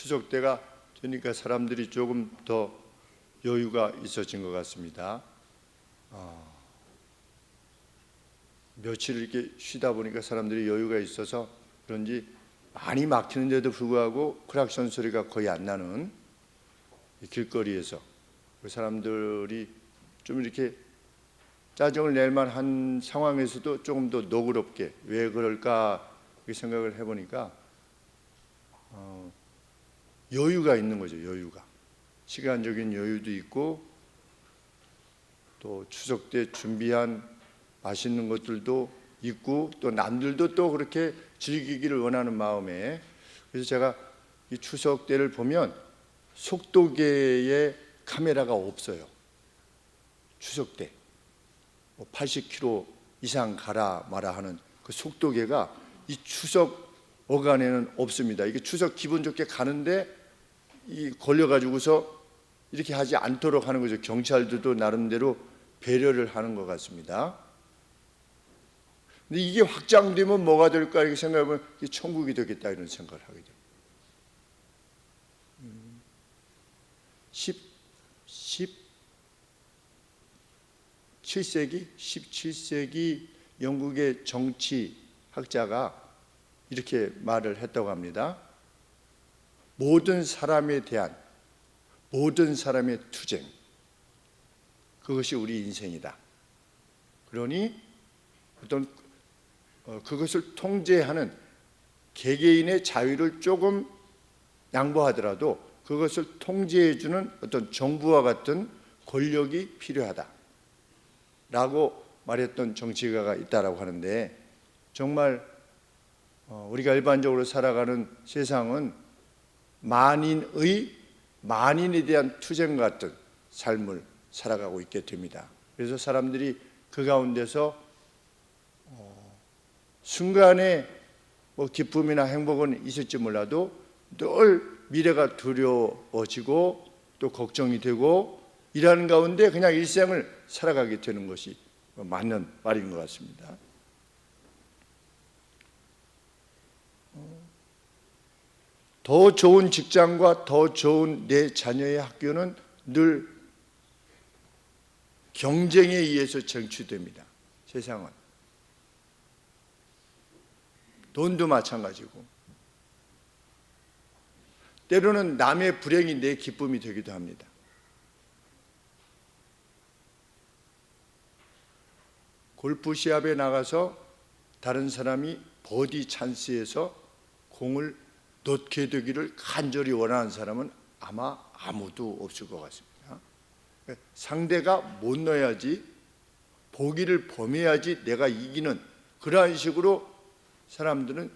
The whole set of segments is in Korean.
추석 때가 되니까 사람들이 조금 더 여유가 있어진 것 같습니다. 며칠 이렇게 쉬다 보니까 사람들이 여유가 있어서 그런지 많이 막히는데도 불구하고 크락션 소리가 거의 안 나는 길거리에서 그 사람들이 좀 이렇게 짜증을 낼 만한 상황에서도 조금 더 너그럽게 왜 그럴까 이렇게 생각을 해보니까 여유가 있는 거죠. 여유가 시간적인 여유도 있고 또 추석 때 준비한 맛있는 것들도 있고 또 남들도 또 그렇게 즐기기를 원하는 마음에 그래서 제가 이 추석 때를 보면 속도계에 카메라가 없어요. 추석 때 80km 이상 가라 마라 하는 그 속도계가 이 추석 어간에는 없습니다. 이게 추석 기분 좋게 가는데 이 걸려가지고서 이렇게 하지 않도록 하는 거죠. 경찰들도 나름대로 배려를 하는 것 같습니다. 근데 이게 확장되면 뭐가 될까 이렇게 생각하면 천국이 되겠다 이런 생각을 하게 됩니다. 17세기 영국의 정치학자가 이렇게 말을 했다고 합니다. 모든 사람에 대한 모든 사람의 투쟁, 그것이 우리 인생이다. 그러니 어떤 그것을 통제하는 개개인의 자유를 조금 양보하더라도 그것을 통제해주는 어떤 정부와 같은 권력이 필요하다 라고 말했던 정치가가 있다라고 하는데, 정말 우리가 일반적으로 살아가는 세상은 만인에 대한 투쟁 같은 삶을 살아가고 있게 됩니다. 그래서 사람들이 그 가운데서 순간에 기쁨이나 행복은 있을지 몰라도 늘 미래가 두려워지고 또 걱정이 되고 이러는 가운데 그냥 일생을 살아가게 되는 것이 맞는 말인 것 같습니다. 더 좋은 직장과 더 좋은 내 자녀의 학교는 늘 경쟁에 의해서 쟁취됩니다. 세상은 돈도 마찬가지고 때로는 남의 불행이 내 기쁨이 되기도 합니다. 골프 시합에 나가서 다른 사람이 버디 찬스에서 공을 넣게 되기를 간절히 원하는 사람은 아마 아무도 없을 것 같습니다. 상대가 못 넣어야지, 보기를 범해야지 내가 이기는 그러한 식으로 사람들은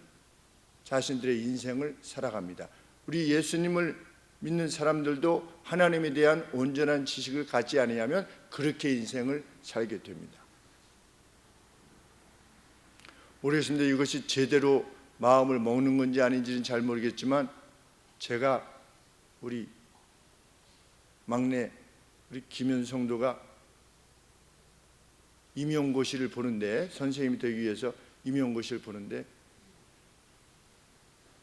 자신들의 인생을 살아갑니다. 우리 예수님을 믿는 사람들도 하나님에 대한 온전한 지식을 갖지 않으면 그렇게 인생을 살게 됩니다. 모르겠습니다. 이것이 제대로 마음을 먹는 건지 아닌지는 잘 모르겠지만 제가 우리 막내 우리 김현 성도가 임용고시를 보는데, 선생님이 되기 위해서 임용고시를 보는데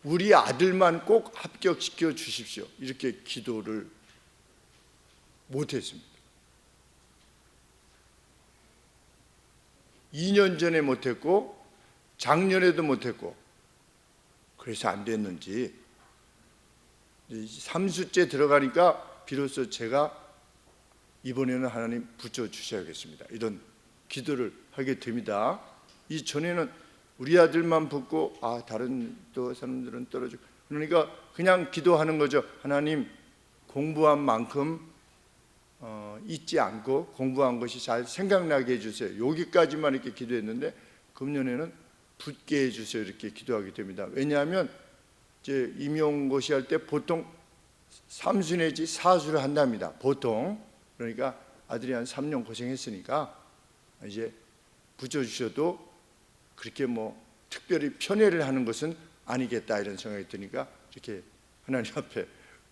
우리 아들만 꼭 합격시켜 주십시오 이렇게 기도를 못했습니다. 2년 전에 못했고 작년에도 못했고 그래서 안 됐는지 3수째 들어가니까 비로소 제가 이번에는 하나님 붙여주셔야겠습니다 이런 기도를 하게 됩니다. 이전에는 우리 아들만 붙고 다른 또 사람들은 떨어지고 그러니까 그냥 기도하는 거죠. 하나님 공부한 만큼 잊지 않고 공부한 것이 잘 생각나게 해주세요. 여기까지만 이렇게 기도했는데 금년에는 붙게 해주세요 이렇게 기도하게 됩니다. 왜냐하면 이제 임용고시 할 때 보통 3수 내지 4수를 한답니다. 보통. 그러니까 아들이 한 3년 고생했으니까 이제 붙여주셔도 그렇게 특별히 편애를 하는 것은 아니겠다 이런 생각이 드니까 이렇게 하나님 앞에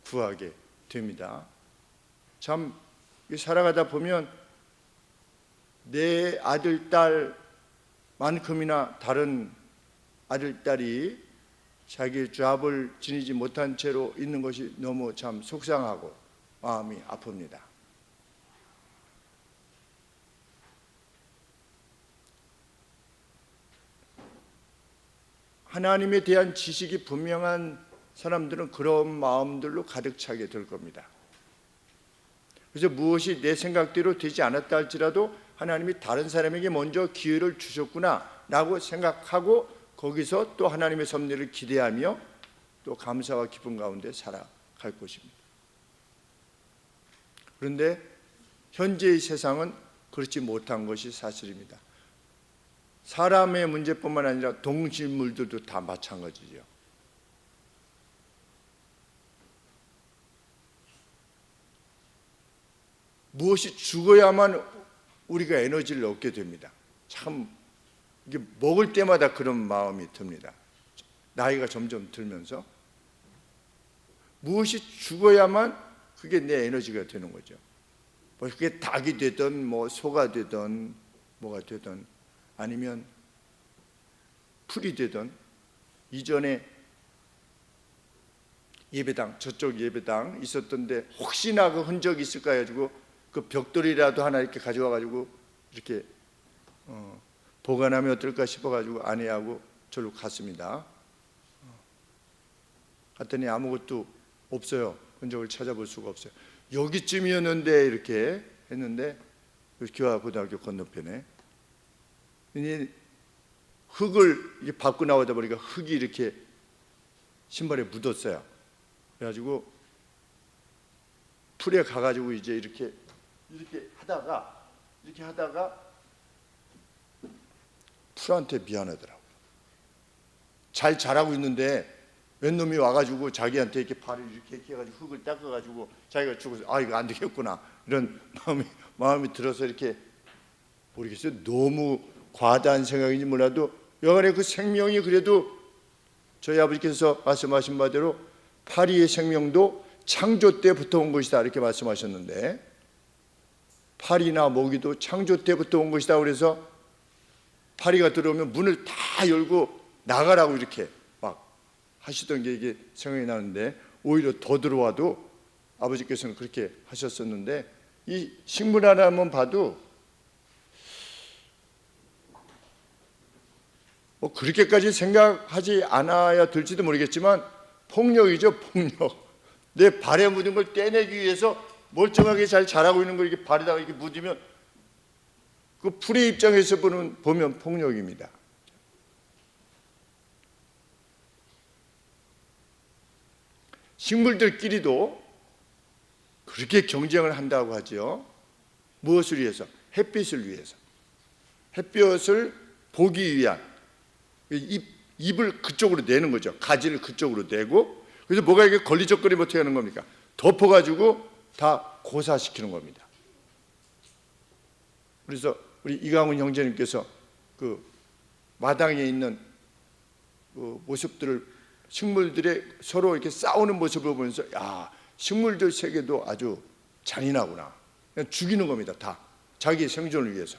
구하게 됩니다. 참 살아가다 보면 내 아들, 딸만큼이나 다른 아들, 딸이 자기의 잡을 지니지 못한 채로 있는 것이 너무 참 속상하고 마음이 아픕니다. 하나님에 대한 지식이 분명한 사람들은 그런 마음들로 가득 차게 될 겁니다. 그래서 무엇이 내 생각대로 되지 않았다 할지라도 하나님이 다른 사람에게 먼저 기회를 주셨구나 라고 생각하고 거기서 또 하나님의 섭리를 기대하며 또 감사와 기쁨 가운데 살아갈 것입니다. 그런데 현재의 세상은 그렇지 못한 것이 사실입니다. 사람의 문제뿐만 아니라 동식물들도 다 마찬가지죠. 무엇이 죽어야만 우리가 에너지를 얻게 됩니다. 참 이게 먹을 때마다 그런 마음이 듭니다. 나이가 점점 들면서 무엇이 죽어야만 그게 내 에너지가 되는 거죠. 뭐 그게 닭이 되든 뭐 소가 되든 뭐가 되든 아니면 풀이 되든 이전에 예배당 저쪽 예배당 있었던데 혹시나 그 흔적이 있을까 해가지고 그 벽돌이라도 하나 이렇게 가져와 가지고 이렇게 보관하면 어떨까 싶어 가지고 아내하고 저로 갔습니다. 갔더니 아무것도 없어요. 흔적을 찾아볼 수가 없어요. 여기쯤이었는데 이렇게 했는데 교화고등학교 건너편에 흙을 이렇게 밟고 나오다 보니까 흙이 이렇게 신발에 묻었어요. 그래가지고 풀에 가가지고 이제 이렇게 하다가 풀한테 미안하더라고요. 잘 자라고 있는데 웬 놈이 와가지고 자기한테 이렇게 발을 이렇게 해가지고 흙을 닦아가지고 자기가 죽어서 이거 안 되겠구나 이런 마음이 들어서 이렇게 모르겠어요. 너무 과다한 생각인지 몰라도 여간에 그 생명이 그래도 저희 아버지께서 말씀하신 바대로 파리의 생명도 창조 때부터 온 것이다 이렇게 말씀하셨는데 파리나 모기도 창조 때부터 온 것이다. 그래서 파리가 들어오면 문을 다 열고 나가라고 이렇게 막 하시던 게 이게 생각이 나는데 오히려 더 들어와도 아버지께서는 그렇게 하셨었는데 이 식물 하나만 봐도 뭐 그렇게까지 생각하지 않아야 될지도 모르겠지만 폭력이죠. 폭력. 내 발에 묻은 걸 떼내기 위해서 멀쩡하게 잘 자라고 있는 걸 이렇게 발에다가 이렇게 묻으면 그 풀의 입장에서 보면 폭력입니다. 식물들끼리도 그렇게 경쟁을 한다고 하죠. 무엇을 위해서? 햇빛을 위해서. 햇볕을 보기 위한 잎을 그쪽으로 내는 거죠. 가지를 그쪽으로 내고 그래서 뭐가 이게 걸리적거리면 어떻게 하는 겁니까? 덮어가지고 다 고사시키는 겁니다. 그래서 우리 이강훈 형제님께서 그 마당에 있는 그 모습들을 식물들의 서로 이렇게 싸우는 모습을 보면서 야 식물들 세계도 아주 잔인하구나. 그냥 죽이는 겁니다. 다 자기 생존을 위해서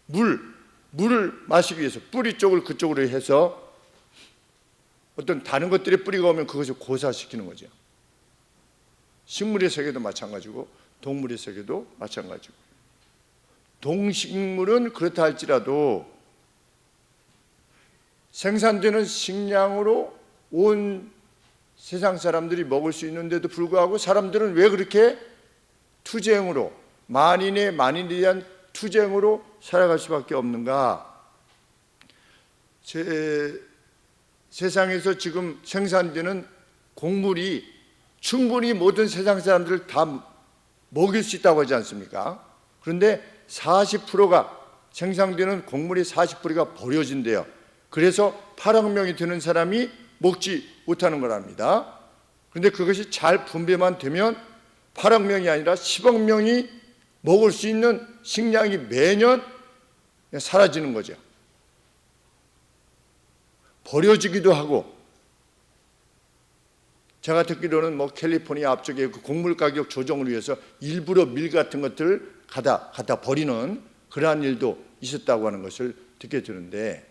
물을 마시기 위해서 뿌리 쪽을 그쪽으로 해서 어떤 다른 것들의 뿌리가 오면 그것을 고사시키는 거죠. 식물의 세계도 마찬가지고 동물의 세계도 마찬가지고 동식물은 그렇다 할지라도 생산되는 식량으로 온 세상 사람들이 먹을 수 있는데도 불구하고 사람들은 왜 그렇게 투쟁으로 만인에 대한 투쟁으로 살아갈 수밖에 없는가? 세상에서 지금 생산되는 곡물이 충분히 모든 세상 사람들을 다 먹일 수 있다고 하지 않습니까? 그런데 40%가 생산되는 곡물의 40%가 버려진대요. 그래서 8억 명이 되는 사람이 먹지 못하는 거랍니다. 그런데 그것이 잘 분배만 되면 8억 명이 아니라 10억 명이 먹을 수 있는 식량이 매년 사라지는 거죠. 버려지기도 하고 제가 듣기로는 뭐 캘리포니아 앞쪽에 그 곡물 가격 조정을 위해서 일부러 밀 같은 것들을 갖다 버리는 그러한 일도 있었다고 하는 것을 듣게 되는데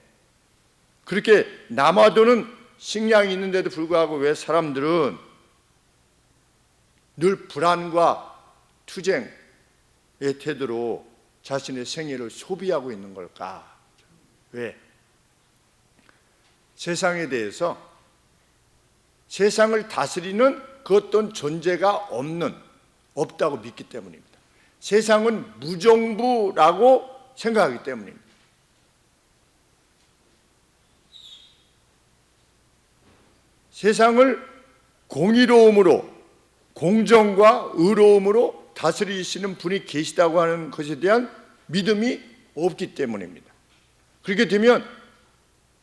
그렇게 남아도는 식량이 있는데도 불구하고 왜 사람들은 늘 불안과 투쟁의 태도로 자신의 생애를 소비하고 있는 걸까? 왜? 세상에 대해서 세상을 다스리는 그 어떤 존재가 없다고 믿기 때문입니다. 세상은 무정부라고 생각하기 때문입니다. 세상을 공의로움으로, 공정과 의로움으로 다스리시는 분이 계시다고 하는 것에 대한 믿음이 없기 때문입니다. 그렇게 되면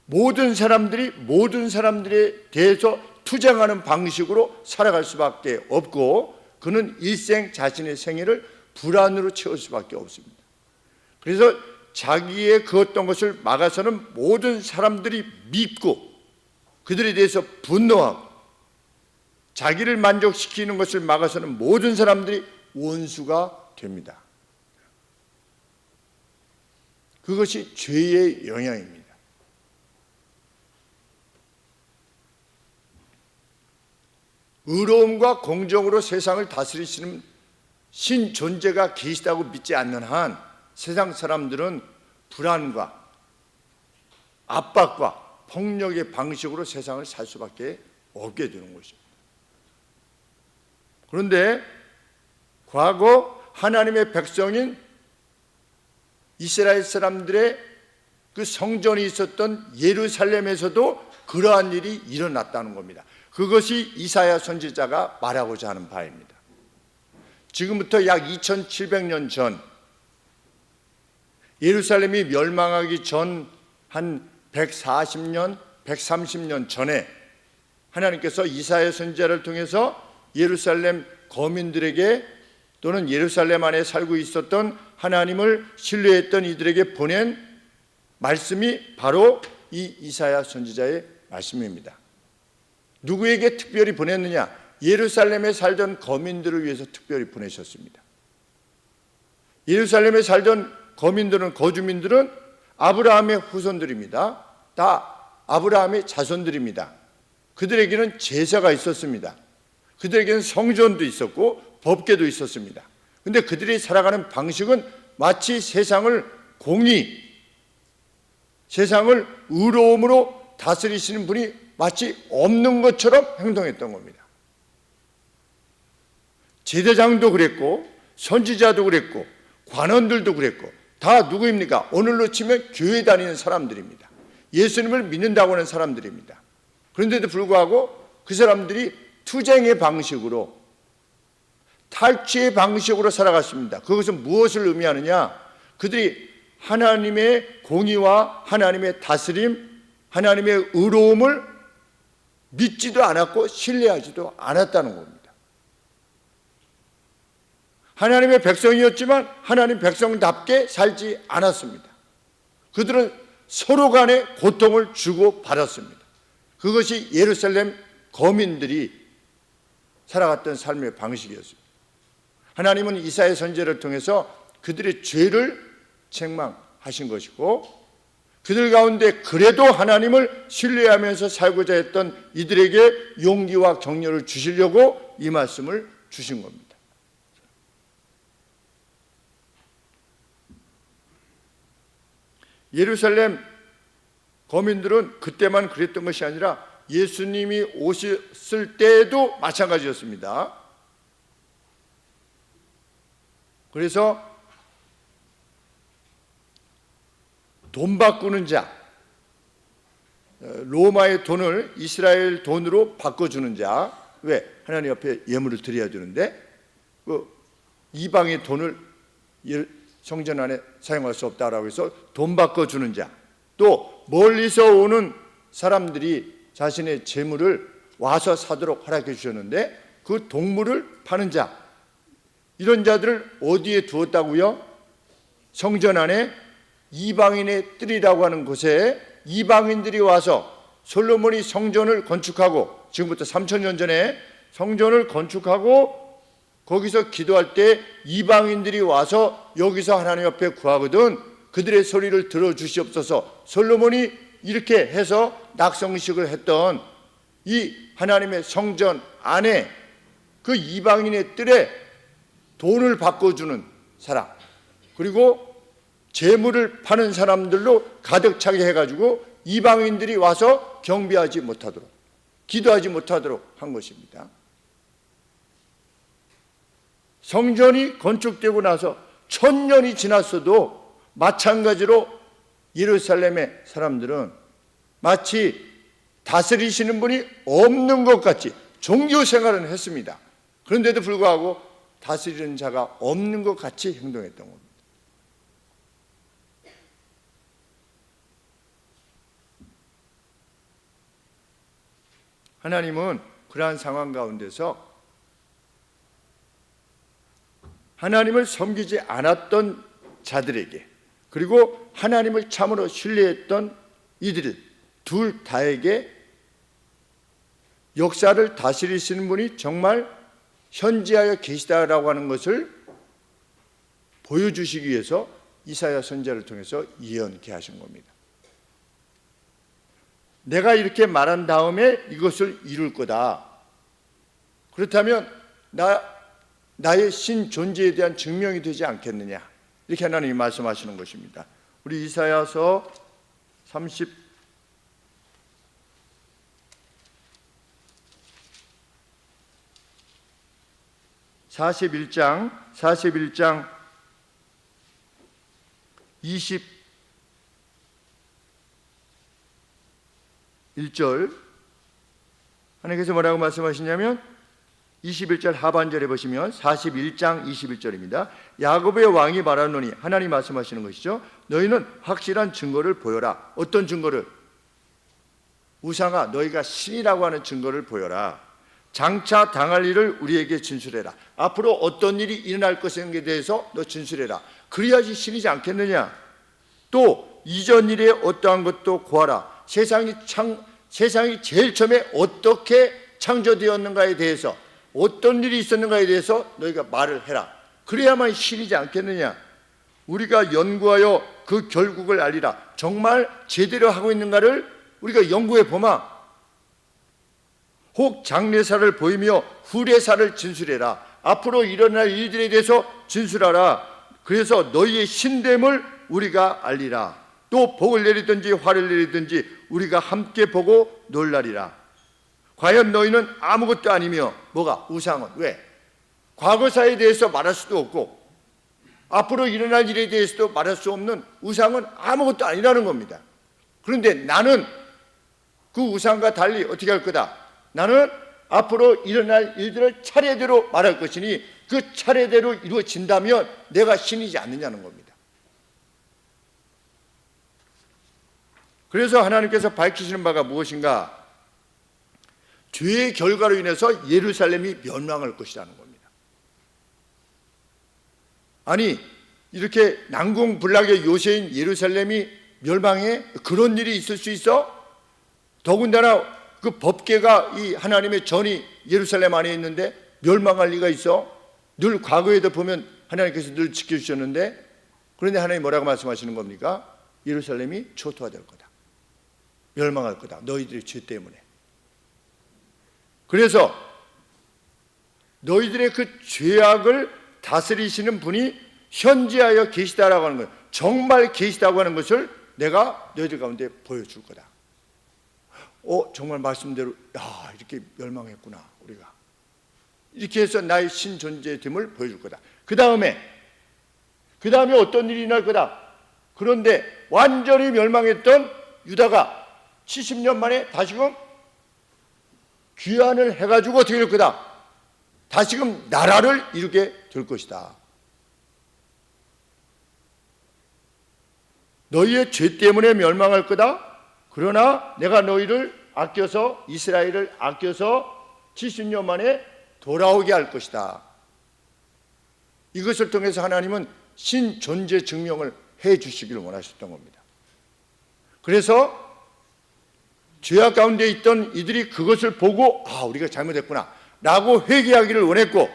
모든 사람들에 대해서 투쟁하는 방식으로 살아갈 수밖에 없고, 그는 일생 자신의 생애를 불안으로 채울 수밖에 없습니다. 그래서 자기의 그 어떤 것을 막아서는 모든 사람들이 믿고 그들에 대해서 분노하고, 자기를 만족시키는 것을 막아서는 모든 사람들이 원수가 됩니다. 그것이 죄의 영향입니다. 의로움과 공정으로 세상을 다스리시는 신 존재가 계시다고 믿지 않는 한 세상 사람들은 불안과 압박과 폭력의 방식으로 세상을 살 수밖에 없게 되는 것입니다. 그런데 과거 하나님의 백성인 이스라엘 사람들의 그 성전이 있었던 예루살렘에서도 그러한 일이 일어났다는 겁니다. 그것이 이사야 선지자가 말하고자 하는 바입니다. 지금부터 약 2700년 전, 예루살렘이 멸망하기 전 한 140년, 130년 전에 하나님께서 이사야 선지자를 통해서 예루살렘 거민들에게 또는 예루살렘 안에 살고 있었던 하나님을 신뢰했던 이들에게 보낸 말씀이 바로 이 이사야 선지자의 말씀입니다. 누구에게 특별히 보냈느냐? 예루살렘에 살던 거민들을 위해서 특별히 보내셨습니다. 예루살렘에 살던 거민들은, 거주민들은 아브라함의 후손들입니다. 다 아브라함의 자손들입니다. 그들에게는 제사가 있었습니다. 그들에게는 성전도 있었고 법궤도 있었습니다. 그런데 그들이 살아가는 방식은 마치 세상을 세상을 의로움으로 다스리시는 분이 마치 없는 것처럼 행동했던 겁니다. 제사장도 그랬고, 선지자도 그랬고, 관원들도 그랬고, 다 누구입니까? 오늘로 치면 교회 다니는 사람들입니다. 예수님을 믿는다고 하는 사람들입니다. 그런데도 불구하고 그 사람들이 투쟁의 방식으로, 탈취의 방식으로 살아갔습니다. 그것은 무엇을 의미하느냐? 그들이 하나님의 공의와 하나님의 다스림, 하나님의 의로움을 믿지도 않았고 신뢰하지도 않았다는 겁니다. 하나님의 백성이었지만 하나님 백성답게 살지 않았습니다. 그들은 서로 간에 고통을 주고 받았습니다. 그것이 예루살렘 거민들이 살아갔던 삶의 방식이었습니다. 하나님은 이사야 선지자를 통해서 그들의 죄를 책망하신 것이고, 그들 가운데 그래도 하나님을 신뢰하면서 살고자 했던 이들에게 용기와 격려를 주시려고 이 말씀을 주신 겁니다. 예루살렘 거민들은 그때만 그랬던 것이 아니라 예수님이 오셨을 때에도 마찬가지였습니다. 그래서 돈 바꾸는 자, 로마의 돈을 이스라엘 돈으로 바꿔주는 자, 왜? 하나님 앞에 예물을 드려야 되는데 그 이방의 돈을 성전 안에 사용할 수 없다라고 해서 돈 바꿔주는 자, 또 멀리서 오는 사람들이 자신의 재물을 와서 사도록 허락해 주셨는데 그 동물을 파는 자, 이런 자들을 어디에 두었다고요? 성전 안에 이방인의 뜰이라고 하는 곳에 이방인들이 와서 솔로몬이 성전을 건축하고, 지금부터 3000년 전에 성전을 건축하고 거기서 기도할 때 이방인들이 와서 여기서 하나님 앞에 구하거든 그들의 소리를 들어주시옵소서. 솔로몬이 이렇게 해서 낙성식을 했던 이 하나님의 성전 안에 그 이방인의 뜰에 돈을 바꿔주는 사람, 그리고 재물을 파는 사람들로 가득 차게 해가지고 이방인들이 와서 경배하지 못하도록, 기도하지 못하도록 한 것입니다. 성전이 건축되고 나서 1000년이 지났어도 마찬가지로 예루살렘의 사람들은 마치 다스리시는 분이 없는 것 같이 종교 생활은 했습니다. 그런데도 불구하고 다스리는 자가 없는 것 같이 행동했던 겁니다. 하나님은 그러한 상황 가운데서 하나님을 섬기지 않았던 자들에게, 그리고 하나님을 참으로 신뢰했던 이들 둘 다에게 역사를 다스리시는 분이 정말 현지하여 계시다라고 하는 것을 보여주시기 위해서 이사야 선지자를 통해서 예언케 하신 겁니다. 내가 이렇게 말한 다음에 이것을 이룰 거다. 그렇다면 나의 신 존재에 대한 증명이 되지 않겠느냐, 이렇게 하나님이 말씀하시는 것입니다. 우리 이사야서 41장 21절 하나님께서 뭐라고 말씀하시냐면 21절 하반절에 보시면 41장 21절입니다. 야곱의 왕이 말하노니, 하나님 말씀하시는 것이죠. 너희는 확실한 증거를 보여라. 어떤 증거를? 우상아, 너희가 신이라고 하는 증거를 보여라. 장차 당할 일을 우리에게 진술해라. 앞으로 어떤 일이 일어날 것인에 대해서 너 진술해라. 그래야지 신이지 않겠느냐. 또 이전 일에 어떠한 것도 고하라. 세상이 제일 처음에 어떻게 창조되었는가에 대해서, 어떤 일이 있었는가에 대해서 너희가 말을 해라. 그래야만 신이지 않겠느냐. 우리가 연구하여 그 결국을 알리라. 정말 제대로 하고 있는가를 우리가 연구해 보마. 혹 장래사를 보이며 후래사를 진술해라. 앞으로 일어날 일들에 대해서 진술하라. 그래서 너희의 신됨을 우리가 알리라. 또 복을 내리든지 화를 내리든지 우리가 함께 보고 놀라리라. 과연 너희는 아무것도 아니며, 뭐가? 우상은. 왜? 과거사에 대해서 말할 수도 없고 앞으로 일어날 일에 대해서도 말할 수 없는 우상은 아무것도 아니라는 겁니다. 그런데 나는 그 우상과 달리 어떻게 할 거다? 나는 앞으로 일어날 일들을 차례대로 말할 것이니 그 차례대로 이루어진다면 내가 신이지 않느냐는 겁니다. 그래서 하나님께서 밝히시는 바가 무엇인가? 죄의 결과로 인해서 예루살렘이 멸망할 것이라는 겁니다. 아니, 이렇게 난공불락의 요새인 예루살렘이 멸망해? 그런 일이 있을 수 있어? 더군다나 그 법궤가 이 하나님의 전이 예루살렘 안에 있는데 멸망할 리가 있어? 늘 과거에도 보면 하나님께서 늘 지켜주셨는데, 그런데 하나님이 뭐라고 말씀하시는 겁니까? 예루살렘이 초토화될 거다. 멸망할 거다. 너희들의 죄 때문에. 그래서 너희들의 그 죄악을 다스리시는 분이 현지하여 계시다라고 하는 거예요. 정말 계시다고 하는 것을 내가 너희들 가운데 보여줄 거다. 정말 말씀대로 이렇게 멸망했구나 우리가. 이렇게 해서 나의 신 존재됨을 보여줄 거다. 그 다음에 어떤 일이 날 거다. 그런데 완전히 멸망했던 유다가 70년 만에 다시금 귀환을 해가지고 어떻게 될 거다? 다시금 나라를 이루게 될 것이다. 너희의 죄 때문에 멸망할 거다. 그러나 내가 너희를 아껴서, 이스라엘을 아껴서 70년 만에 돌아오게 할 것이다. 이것을 통해서 하나님은 신 존재 증명을 해 주시기를 원하셨던 겁니다. 그래서 죄악 가운데 있던 이들이 그것을 보고 우리가 잘못했구나 라고 회개하기를 원했고,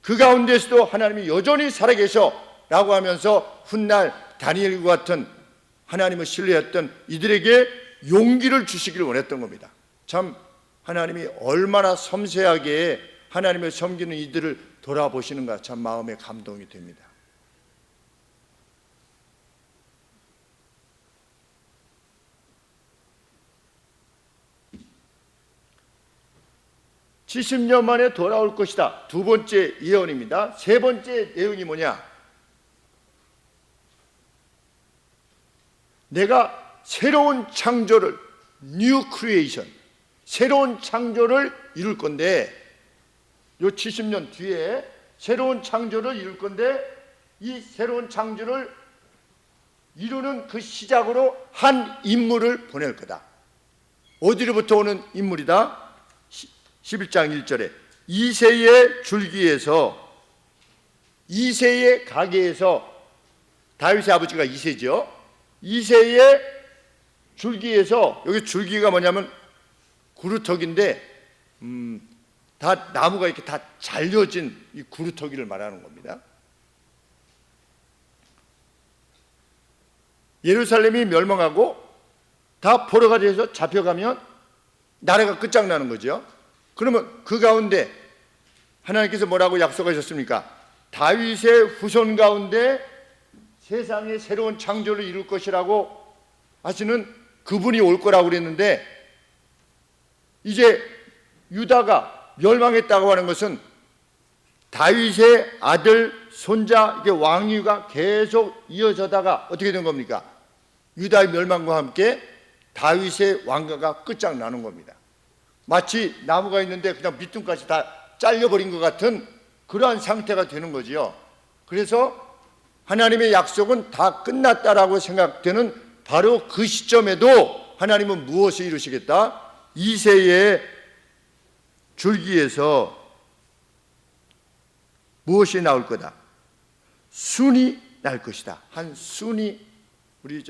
그 가운데서도 하나님이 여전히 살아계셔 라고 하면서 훗날 다니엘과 같은 하나님을 신뢰했던 이들에게 용기를 주시기를 원했던 겁니다. 참 하나님이 얼마나 섬세하게 하나님을 섬기는 이들을 돌아보시는가 참 마음에 감동이 됩니다. (70년) 만에 돌아올 것이다. 두 번째 예언입니다. 세 번째 내용이 뭐냐? 내가 새로운 창조를, 뉴 크리에이션, 새로운 창조를 이룰 건데, 요 70년 뒤에 새로운 창조를 이룰 건데, 이 새로운 창조를 이루는 그 시작으로 한 인물을 보낼 거다. 어디로부터 오는 인물이다? 11장 1절에 이새의 줄기에서, 이새의 가게에서, 다윗의 아버지가 이새죠. 이새의 줄기에서, 여기 줄기가 뭐냐면 구루터기인데 다 나무가 이렇게 다 잘려진 이 구루터기를 말하는 겁니다. 예루살렘이 멸망하고 다 포로가 돼서 잡혀가면 나라가 끝장나는 거죠. 그러면 그 가운데 하나님께서 뭐라고 약속하셨습니까? 다윗의 후손 가운데 세상의 새로운 창조를 이룰 것이라고 하시는 그분이 올 거라고 그랬는데, 이제 유다가 멸망했다고 하는 것은 다윗의 아들, 손자, 이게 왕위가 계속 이어져다가 어떻게 된 겁니까? 유다의 멸망과 함께 다윗의 왕가가 끝장나는 겁니다. 마치 나무가 있는데 그냥 밑둥까지 다 잘려버린 것 같은 그러한 상태가 되는 거지요. 그래서 하나님의 약속은 다 끝났다라고 생각되는 바로 그 시점에도 하나님은 무엇을 이루시겠다? 이새의 줄기에서 무엇이 나올 거다? 순이 날 것이다. 한 순이, 우리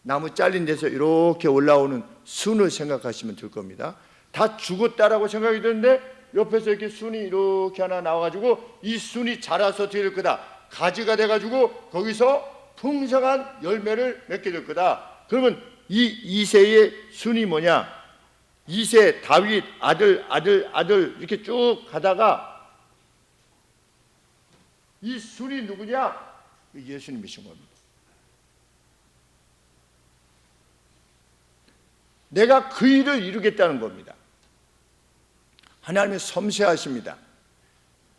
나무 잘린 데서 이렇게 올라오는 순을 생각하시면 될 겁니다. 다 죽었다라고 생각이 드는데 옆에서 이렇게 순이 이렇게 하나 나와가지고 이 순이 자라서 어떻게 될 거다? 가지가 돼가지고 거기서 풍성한 열매를 맺게 될 거다. 그러면 이 이새의 순이 뭐냐? 이새, 다윗, 아들 이렇게 쭉 가다가 이 순이 누구냐? 예수님이신 겁니다. 내가 그 일을 이루겠다는 겁니다. 하나님이 섬세하십니다.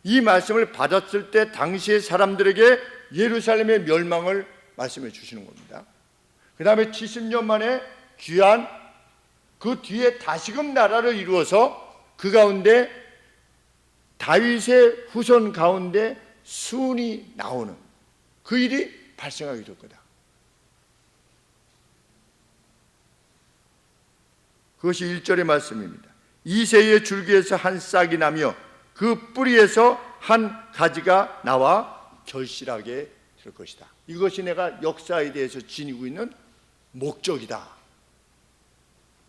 이 말씀을 받았을 때 당시의 사람들에게 예루살렘의 멸망을 말씀해 주시는 겁니다. 그 다음에 70년 만에 귀한 그 뒤에 다시금 나라를 이루어서 그 가운데 다윗의 후손 가운데 순이 나오는 그 일이 발생하게 될 거다. 그것이 1절의 말씀입니다. 이새의 줄기에서 한 싹이 나며 그 뿌리에서 한 가지가 나와 결실하게 될 것이다. 이것이 내가 역사에 대해서 지니고 있는 목적이다.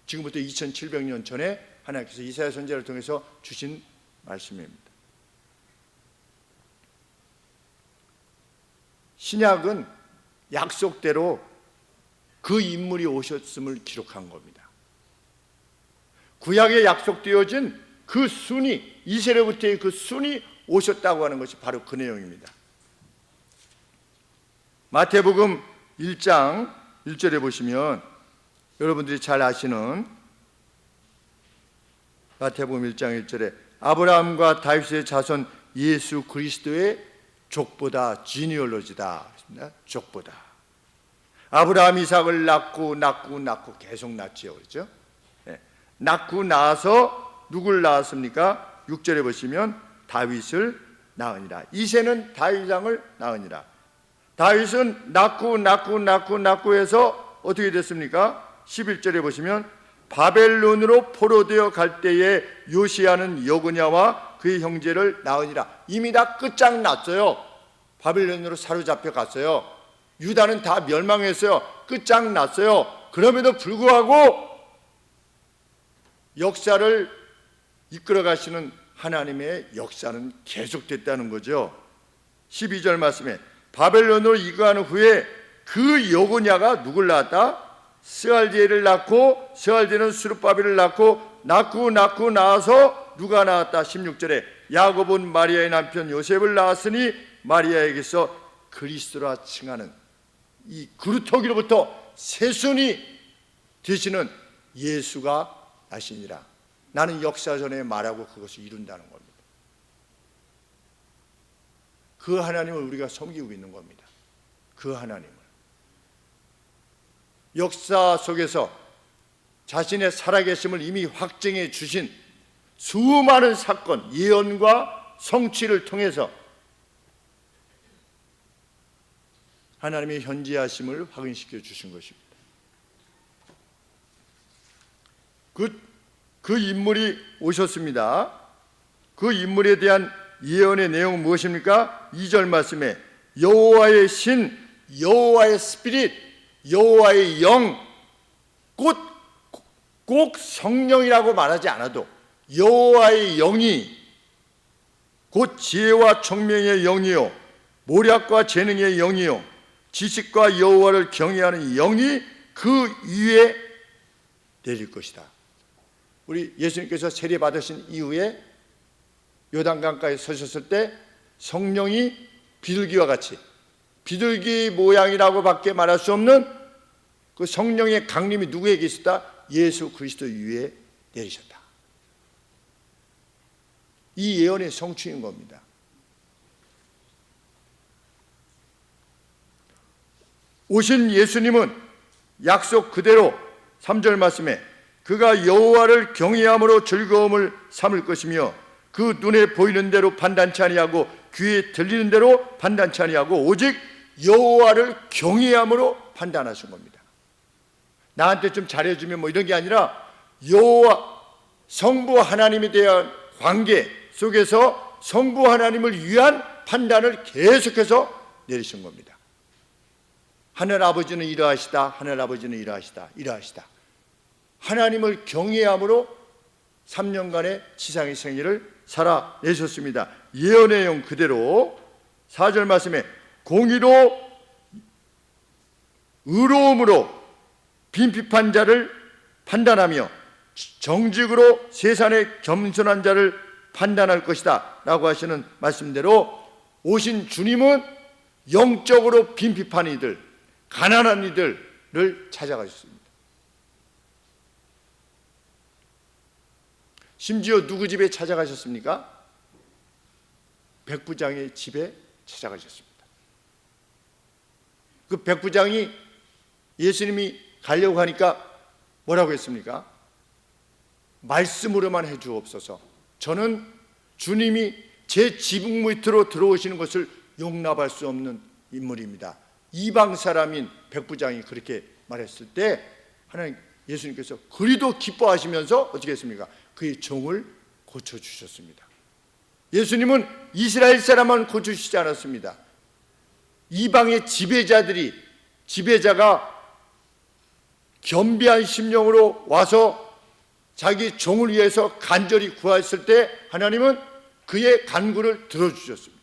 지금부터 2700년 전에 하나님께서 이사야 선지자를 통해서 주신 말씀입니다. 신약은 약속대로 그 인물이 오셨음을 기록한 겁니다. 구약에 약속되어진 그 순이, 이새로부터의 그 순이 오셨다고 하는 것이 바로 그 내용입니다. 마태복음 1장 1절에 보시면 여러분들이 잘 아시는 마태복음 1장 1절에 아브라함과 다윗의 자손 예수 그리스도의 족보다, 지니얼로지다. 족보다. 아브라함 이삭을 낳고 계속 낳지요. 그렇죠? 네. 낳고 나서 누굴 낳았습니까? 6절에 보시면 다윗을 낳으니라. 이새는 다윗 왕을 낳으니라. 다윗은 낳고 해서 어떻게 됐습니까? 11절에 보시면 바벨론으로 포로되어 갈 때에 요시야는 여고냐와 그의 형제를 낳으니라. 이미 다 끝장났어요. 바벨론으로 사로잡혀 갔어요. 유다는 다 멸망했어요. 끝장났어요. 그럼에도 불구하고 역사를 이끌어 가시는 하나님의 역사는 계속됐다는 거죠. 12절 말씀에 바벨론으로 이거한 후에 그 여고냐가 누굴 낳았다? 스알디엘을 낳고 스알디엘은 스룹바벨을 낳고 낳고 나서 누가 낳았다? 16절에 야곱은 마리아의 남편 요셉을 낳았으니 마리아에게서 그리스도라 칭하는 이 그루터기로부터 새순이 되시는 예수가 나시니라. 나는 역사전에 말하고 그것을 이룬다는 겁니다. 그 하나님을 우리가 섬기고 있는 겁니다. 그 하나님을 역사 속에서 자신의 살아계심을 이미 확증해 주신 수많은 사건, 예언과 성취를 통해서 하나님의 현재하심을 확인시켜 주신 것입니다. 그 인물이 오셨습니다. 그 인물에 대한 예언의 내용은 무엇입니까? 2절 말씀에 여호와의 신, 여호와의 스피릿, 여호와의 영, 꼭 성령이라고 말하지 않아도 여호와의 영이 곧 지혜와 총명의 영이요 모략과 재능의 영이요 지식과 여호와를 경외하는 영이 그 위에 내릴 것이다. 우리 예수님께서 세례 받으신 이후에 요단강가에 서셨을 때 성령이 비둘기와 같이, 비둘기 모양이라고 밖에 말할 수 없는 그 성령의 강림이 누구에게 있었다? 예수 그리스도 위에 내리셨다. 이 예언의 성취인 겁니다. 오신 예수님은 약속 그대로 3절 말씀에 그가 여호와를 경외함으로 즐거움을 삼을 것이며 그 눈에 보이는 대로 판단치 아니하고 귀에 들리는 대로 판단치 아니하고 오직 여호와를 경외함으로 판단하신 겁니다. 나한테 좀 잘해주면 뭐 이런 게 아니라 여호와 성부 하나님에 대한 관계 속에서 성부 하나님을 위한 판단을 계속해서 내리신 겁니다. 하늘 아버지는 이러하시다, 하늘 아버지는 이러하시다. 하나님을 경외함으로 3년간의 지상의 생애를 살아내셨습니다. 예언의 영 그대로 4절 말씀에 공의로 의로움으로 빈핍한 자를 판단하며 정직으로 세상의 겸손한 자를 판단할 것이다 라고 하시는 말씀대로 오신 주님은 영적으로 빈핍한 이들, 가난한 이들을 찾아가셨습니다. 심지어 누구 집에 찾아가셨습니까? 백부장의 집에 찾아가셨습니다. 그 백부장이 예수님이 가려고 하니까 뭐라고 했습니까? 말씀으로만 해주옵소서. 저는 주님이 제 지붕 밑으로 들어오시는 것을 용납할 수 없는 인물입니다. 이방 사람인 백부장이 그렇게 말했을 때 하나님 예수님께서 그리도 기뻐하시면서 어떻게 했습니까? 그의 종을 고쳐주셨습니다. 예수님은 이스라엘 사람만 고쳐주시지 않았습니다. 이방의 지배자가 겸비한 심령으로 와서 자기 종을 위해서 간절히 구하였을 때 하나님은 그의 간구를 들어주셨습니다.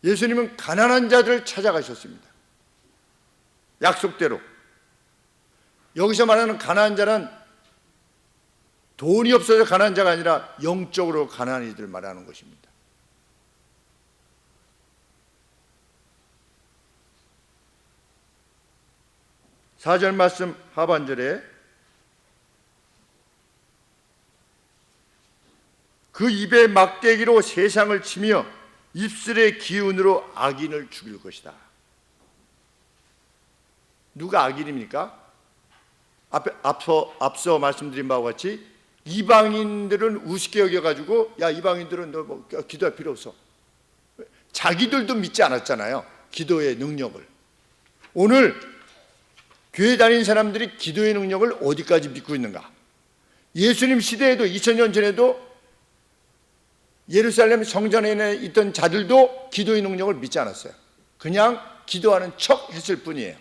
예수님은 가난한 자들을 찾아가셨습니다. 약속대로. 여기서 말하는 가난한 자는 돈이 없어서 가난한 자가 아니라 영적으로 가난한 이들 말하는 것입니다. 사절 말씀 하반절에 그 입에 막대기로 세상을 치며 입술의 기운으로 악인을 죽일 것이다. 누가 악인입니까? 앞서 말씀드린 바와 같이 이방인들은 우습게 여겨가지고 야 이방인들은 너 뭐 기도할 필요 없어. 자기들도 믿지 않았잖아요. 기도의 능력을. 오늘 교회 다니는 사람들이 기도의 능력을 어디까지 믿고 있는가? 예수님 시대에도 2000년 전에도 예루살렘 성전에 있던 자들도 기도의 능력을 믿지 않았어요. 그냥 기도하는 척 했을 뿐이에요.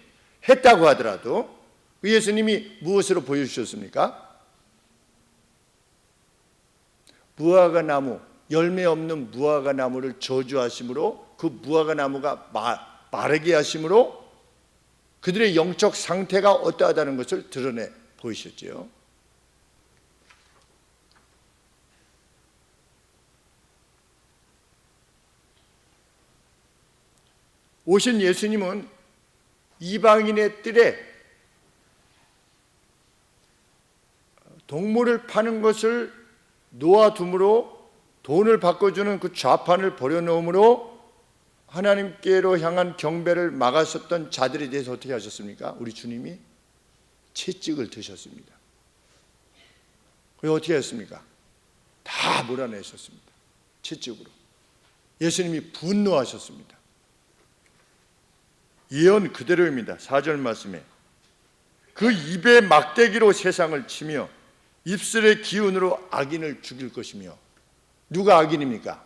했다고 하더라도 예수님이 무엇으로 보여주셨습니까? 무화과 나무, 열매 없는 무화과 나무를 저주하심으로 그 무화과 나무가 마르게 하심으로 그들의 영적 상태가 어떠하다는 것을 드러내 보이셨지요. 오신 예수님은 이방인의 뜰에 동물을 파는 것을 놓아둠으로 돈을 바꿔주는 그 좌판을 버려놓음으로 하나님께로 향한 경배를 막았었던 자들에 대해서 어떻게 하셨습니까? 우리 주님이 채찍을 드셨습니다. 그리고 어떻게 했습니까? 다 몰아내셨습니다. 채찍으로. 예수님이 분노하셨습니다. 예언 그대로입니다. 4절 말씀에 그 입의 막대기로 세상을 치며 입술의 기운으로 악인을 죽일 것이며. 누가 악인입니까?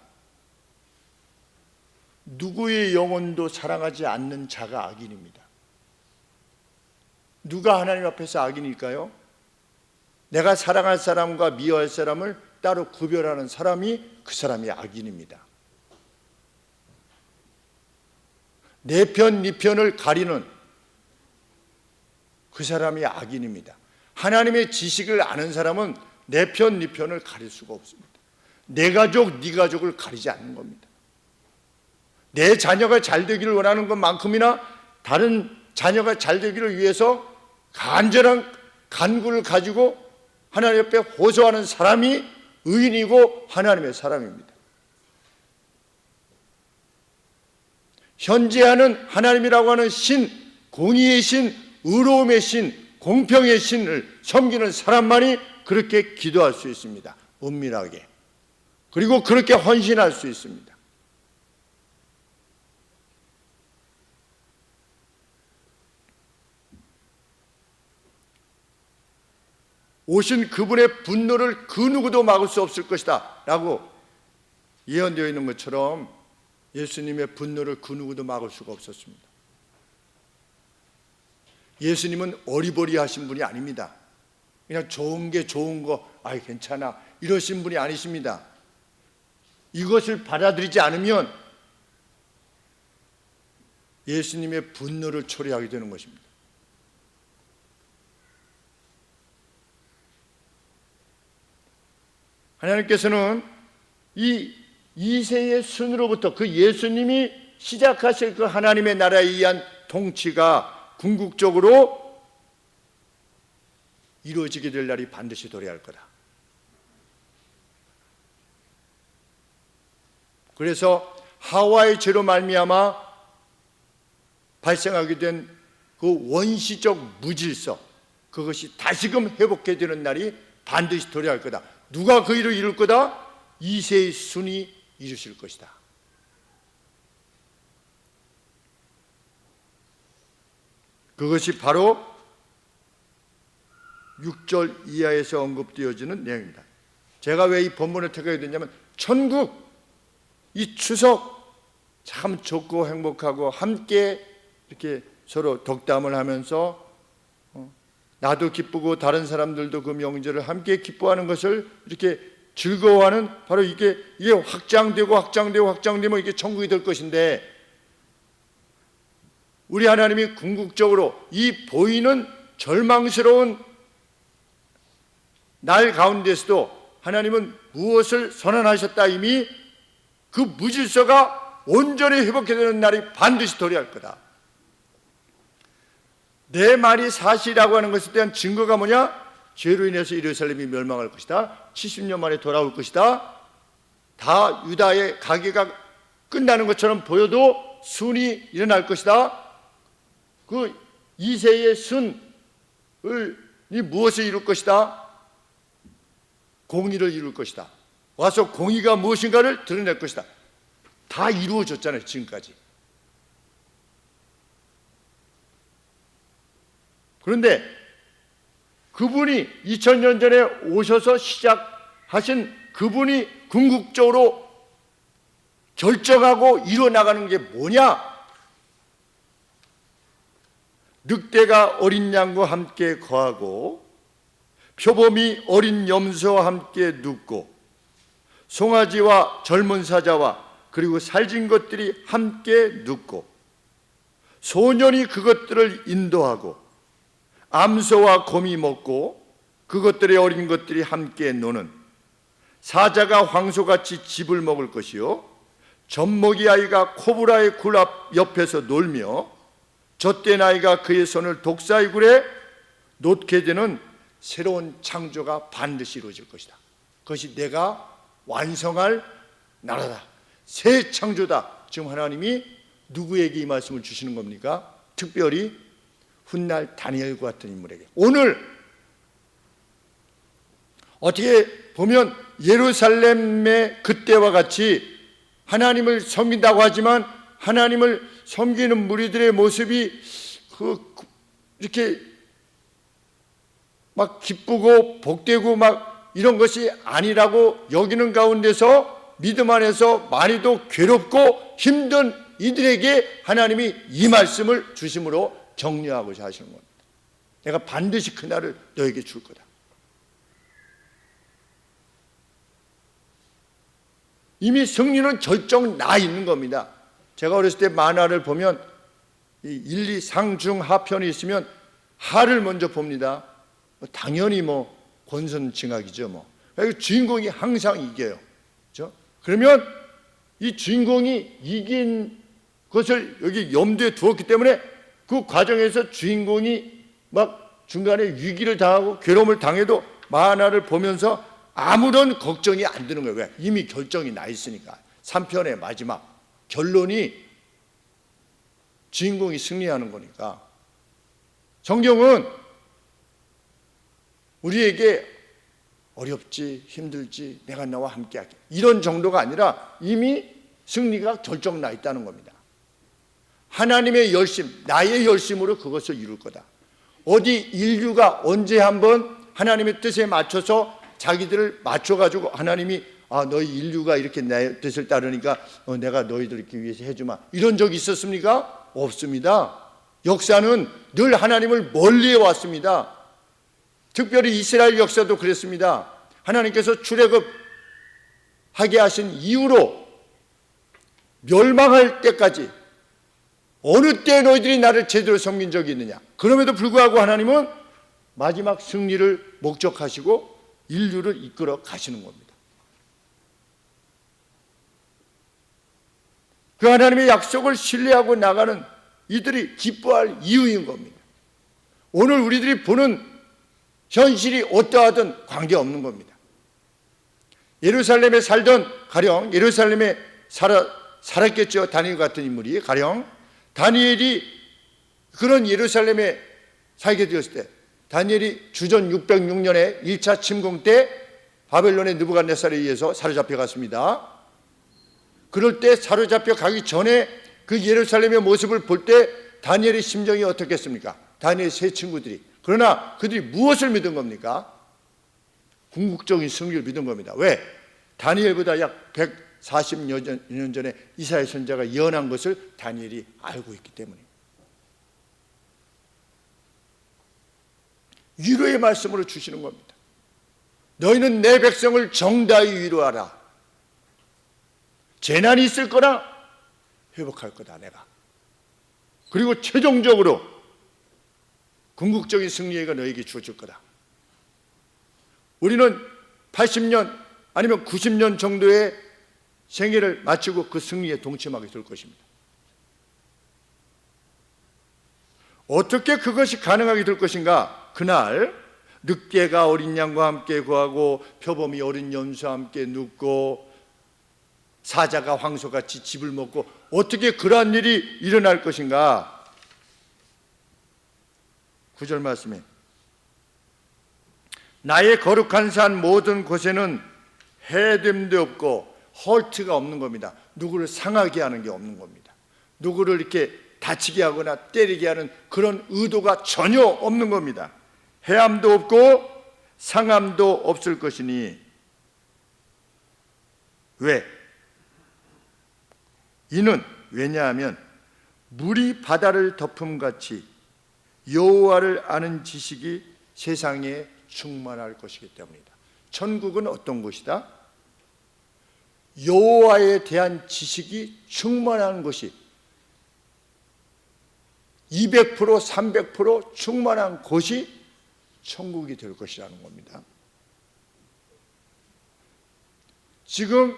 누구의 영혼도 사랑하지 않는 자가 악인입니다. 누가 하나님 앞에서 악인일까요? 내가 사랑할 사람과 미워할 사람을 따로 구별하는 사람이 그 사람이 악인입니다. 내 편, 네 편을 가리는 그 사람이 악인입니다. 하나님의 지식을 아는 사람은 내 편, 네 편을 가릴 수가 없습니다. 내 가족, 네 가족을 가리지 않는 겁니다. 내 자녀가 잘 되기를 원하는 것만큼이나 다른 자녀가 잘 되기를 위해서 간절한 간구를 가지고 하나님 앞에 호소하는 사람이 의인이고 하나님의 사람입니다. 현재하는 하나님이라고 하는 신, 공의의 신, 의로움의 신, 공평의 신을 섬기는 사람만이 그렇게 기도할 수 있습니다. 은밀하게. 그리고 그렇게 헌신할 수 있습니다. 오신 그분의 분노를 그 누구도 막을 수 없을 것이다 라고 예언되어 있는 것처럼 예수님의 분노를 그 누구도 막을 수가 없었습니다. 예수님은 어리버리하신 분이 아닙니다. 그냥 좋은 게 좋은 거 아이 괜찮아 이러신 분이 아니십니다. 이것을 받아들이지 않으면 예수님의 분노를 초래하게 되는 것입니다. 하나님께서는 이 이세의 순으로부터 그 예수님이 시작하실 그 하나님의 나라에 의한 통치가 궁극적으로 이루어지게 될 날이 반드시 도래할 거다. 그래서 하와의 죄로 말미암아 발생하게 된 그 원시적 무질서, 그것이 다시금 회복해 되는 날이 반드시 도래할 거다. 누가 그 일을 이룰 거다? 이세의 순이 이루실 것이다. 그것이 바로 6절 이하에서 언급되어지는 내용입니다. 제가 왜 이 본문을 택하게 됐냐면 천국, 이 추석 참 좋고 행복하고 함께 이렇게 서로 덕담을 하면서 나도 기쁘고 다른 사람들도 그 명절을 함께 기뻐하는 것을 이렇게 즐거워하는 바로 이게 확장되면 이게 천국이 될 것인데, 우리 하나님이 궁극적으로 이 보이는 절망스러운 날 가운데서도 하나님은 무엇을 선언하셨다? 이미 그 무질서가 온전히 회복되는 날이 반드시 도래할 거다. 내 말이 사실이라고 하는 것에 대한 증거가 뭐냐? 죄로 인해서 예루살렘이 멸망할 것이다. 70년 만에 돌아올 것이다. 다 유다의 가계가 끝나는 것처럼 보여도 순이 일어날 것이다. 그 이세의 순이 무엇을 이룰 것이다? 공의를 이룰 것이다. 와서 공의가 무엇인가를 드러낼 것이다. 다 이루어졌잖아요, 지금까지. 그런데 그분이 2000년 전에 오셔서 시작하신 그분이 궁극적으로 결정하고 이뤄나가는 게 뭐냐? 늑대가 어린 양과 함께 거하고 표범이 어린 염소와 함께 눕고 송아지와 젊은 사자와 그리고 살진 것들이 함께 눕고 소년이 그것들을 인도하고 암소와 곰이 먹고 그것들의 어린 것들이 함께 노는 사자가 황소같이 짚을 먹을 것이요 젖먹이 아이가 코브라의 굴 앞 옆에서 놀며 젖된 아이가 그의 손을 독사의 굴에 놓게 되는 새로운 창조가 반드시 이루어질 것이다. 그것이 내가 완성할 나라다. 새 창조다. 지금 하나님이 누구에게 이 말씀을 주시는 겁니까? 특별히 훗날 다니엘과 같은 인물에게. 오늘 어떻게 보면 예루살렘의 그때와 같이 하나님을 섬긴다고 하지만 하나님을 섬기는 무리들의 모습이 이렇게 막 기쁘고 복되고 막 이런 것이 아니라고 여기는 가운데서 믿음 안에서 많이도 괴롭고 힘든 이들에게 하나님이 이 말씀을 주심으로 격려하고자 하시는 겁니다. 내가 반드시 그날을 너에게 줄 거다. 이미 승리는 결정 나 있는 겁니다. 제가 어렸을 때 만화를 보면 1, 2, 상중 하편이 있으면 하를 먼저 봅니다. 당연히 권선징악이죠. 주인공이 항상 이겨요. 그렇죠? 그러면 이 주인공이 이긴 것을 여기 염두에 두었기 때문에 그 과정에서 주인공이 막 중간에 위기를 당하고 괴로움을 당해도 만화를 보면서 아무런 걱정이 안 드는 거예요. 왜? 이미 결정이 나 있으니까. 3편의 마지막 결론이 주인공이 승리하는 거니까. 성경은 우리에게 어렵지 힘들지 내가 너와 함께하게 이런 정도가 아니라 이미 승리가 결정 나 있다는 겁니다. 하나님의 열심, 나의 열심으로 그것을 이룰 거다. 어디 인류가 언제 한번 하나님의 뜻에 맞춰서 자기들을 맞춰가지고 하나님이 너희 인류가 이렇게 내 뜻을 따르니까 내가 너희들 이렇게 위해서 해주마 이런 적이 있었습니까? 없습니다. 역사는 늘 하나님을 멀리해 왔습니다. 특별히 이스라엘 역사도 그랬습니다. 하나님께서 출애굽하게 하신 이후로 멸망할 때까지 어느 때 너희들이 나를 제대로 섬긴 적이 있느냐. 그럼에도 불구하고 하나님은 마지막 승리를 목적하시고 인류를 이끌어 가시는 겁니다. 그 하나님의 약속을 신뢰하고 나가는 이들이 기뻐할 이유인 겁니다. 오늘 우리들이 보는 현실이 어떠하든 관계없는 겁니다. 예루살렘에 살던 가령 예루살렘에 살았겠죠. 다니엘 같은 인물이 가령 다니엘이 그런 예루살렘에 살게 되었을 때 다니엘이 주전 606년에 1차 침공 때 바벨론의 느부갓네살에 의해서 사로잡혀 갔습니다. 그럴 때 사로잡혀 가기 전에 그 예루살렘의 모습을 볼 때 다니엘의 심정이 어떻겠습니까? 다니엘 세 친구들이. 그러나 그들이 무엇을 믿은 겁니까? 궁극적인 승리를 믿은 겁니다. 왜? 다니엘보다 약 140여 년 전에 이사야 선지자가 예언한 것을 다니엘이 알고 있기 때문입니다. 위로의 말씀으로 주시는 겁니다. 너희는 내 백성을 정다히 위로하라. 재난이 있을 거나 회복할 거다 내가. 그리고 최종적으로 궁극적인 승리가 너에게 주어질 거다. 우리는 80년 아니면 90년 정도의 생애를 마치고 그 승리에 동참하게 될 것입니다. 어떻게 그것이 가능하게 될 것인가? 그날 늑대가 어린 양과 함께 구하고 표범이 어린 염소와 함께 눕고 사자가 황소같이 짚을 먹고 어떻게 그러한 일이 일어날 것인가? 9절 말씀에 나의 거룩한 산 모든 곳에는 해됨도 없고 헐트가 없는 겁니다. 누구를 상하게 하는 게 없는 겁니다. 누구를 이렇게 다치게 하거나 때리게 하는 그런 의도가 전혀 없는 겁니다. 해함도 없고 상함도 없을 것이니. 왜? 이는 왜냐하면 물이 바다를 덮음같이 여호와를 아는 지식이 세상에 충만할 것이기 때문이다. 천국은 어떤 곳이다? 여호와에 대한 지식이 충만한 것이 200%, 300% 충만한 곳이 천국이 될 것이라는 겁니다. 지금